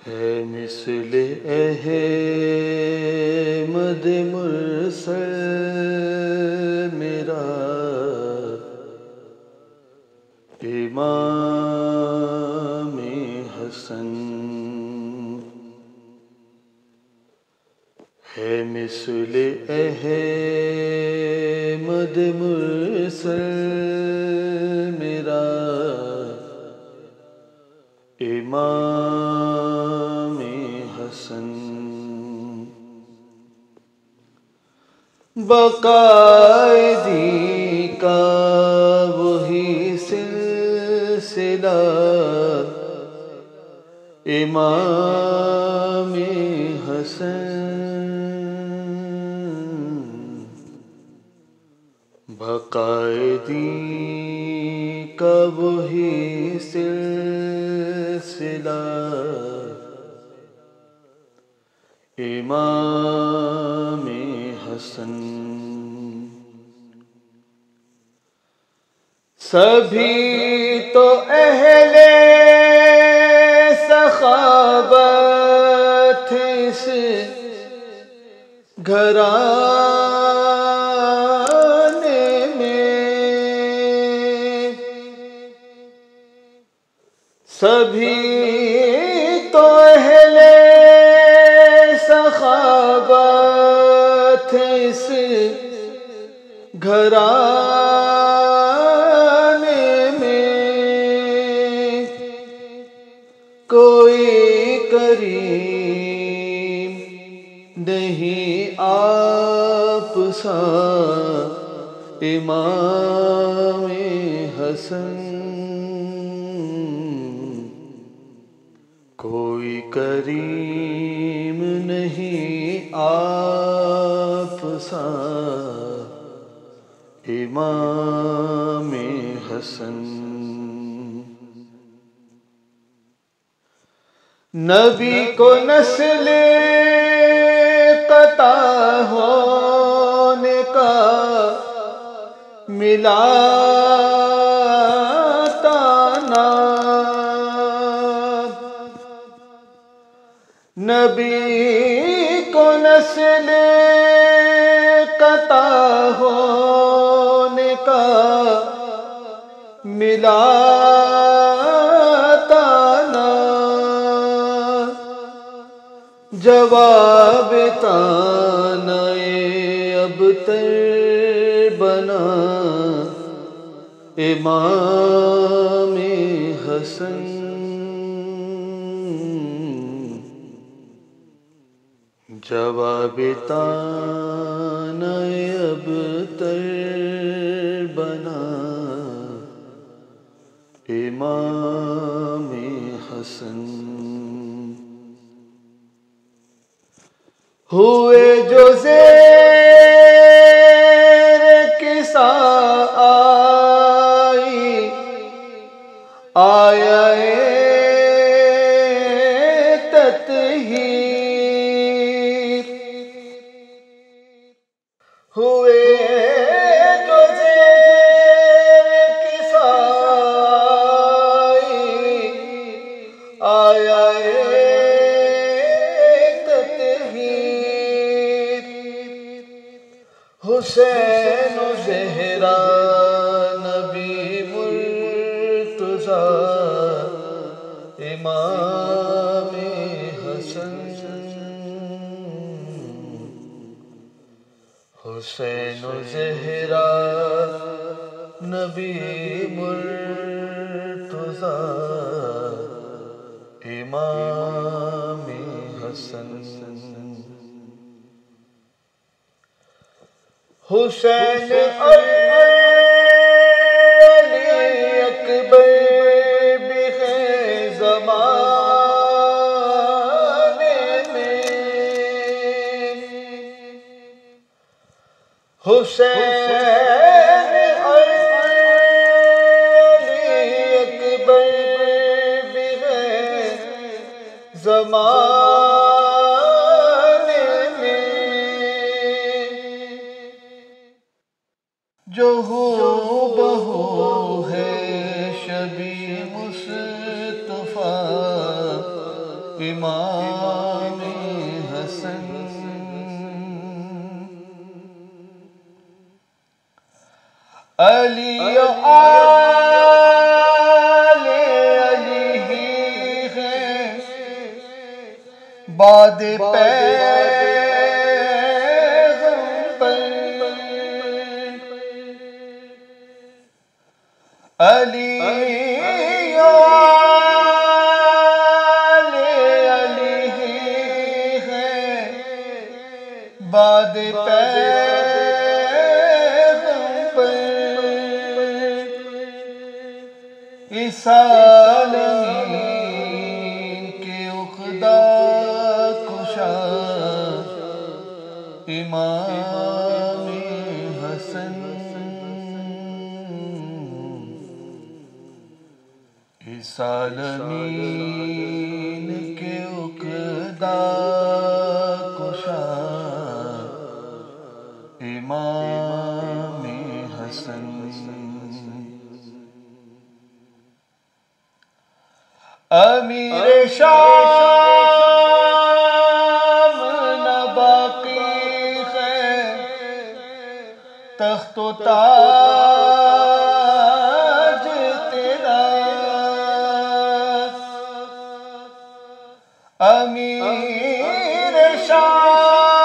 ہے مثل احمد مرسل میرا امام حسن، ہے مثل احمد مرسل میرا امام حسن، باقاعدی کا وہی سلسلہ امام حسن، باقاعدی کا وہی سلسلہ امام حسن، سبھی تو اہل سخاوت اس گھرانے میں، سبھی تو اہل سخاوت اس گھرانے میں، کوئی کریم نہیں آپ سا امام حسن، کوئی کریم نہیں آپ سا امام حسن، نبی کو نسل قطع ہونے کا ملا تانا، نبی کو نسل قطع ہونے کا ملا تانا، جواب تانے ابتر بنا امام حسن، جواب تانے ابتر بنا امام حسن، ہوئے جو زیر کسا آیا تطہیر، ہوئے جو زیر کسا آیا حسین و زہرا نبی مرتضیٰ امام حسن، حسین و زہرا نبی مرتضیٰ امام حسن، حسین علی اکبر بھی ہے زمانے میں، حسین علی اکبر بھی ہے زمانے میں، جو ہو بہو ہے شبیہ مصطفیٰ امام حسن علی آل علی ہی ہیں بعد پیغمبر علی آل علی ہی ہیں بعد اس عالمین کے عقدہ کشا امام حسن اس عالمین کے عقدہ کشا امام حسن امیر شام نہ باقی ہے تخت و تاج تیرا امیر شام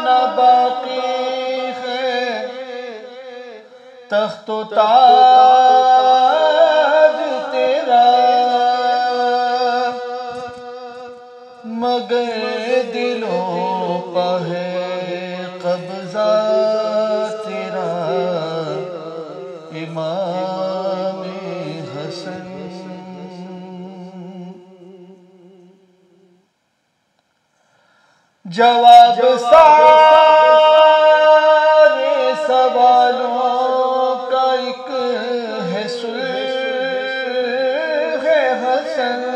نہ باقی ہے تخت و تاج مگر دلوں پہ ہے قبضہ تیرا امام حسن جواب سارے سوالوں کا ایک ہے صلح حسن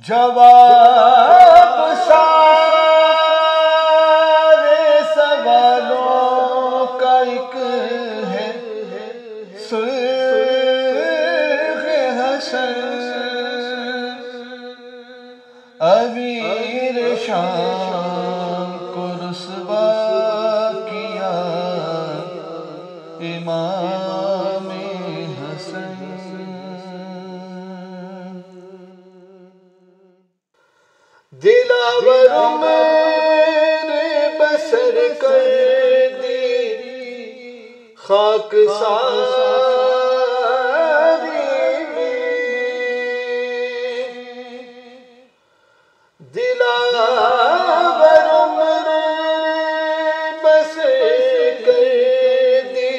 جواب سارے سوالوں کا ایک ہے صلح حسن امیر شام کو رسوا کیا امام حسن دلاور میرے بسر کر دی خاک ساری میں دلاور میرے بسر کر دی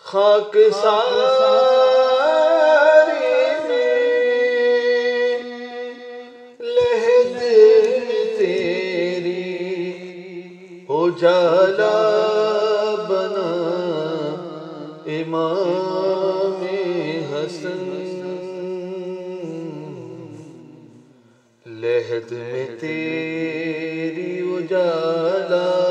خاک ساری اجالا بنا امام حسن لحد میں تیری اجالا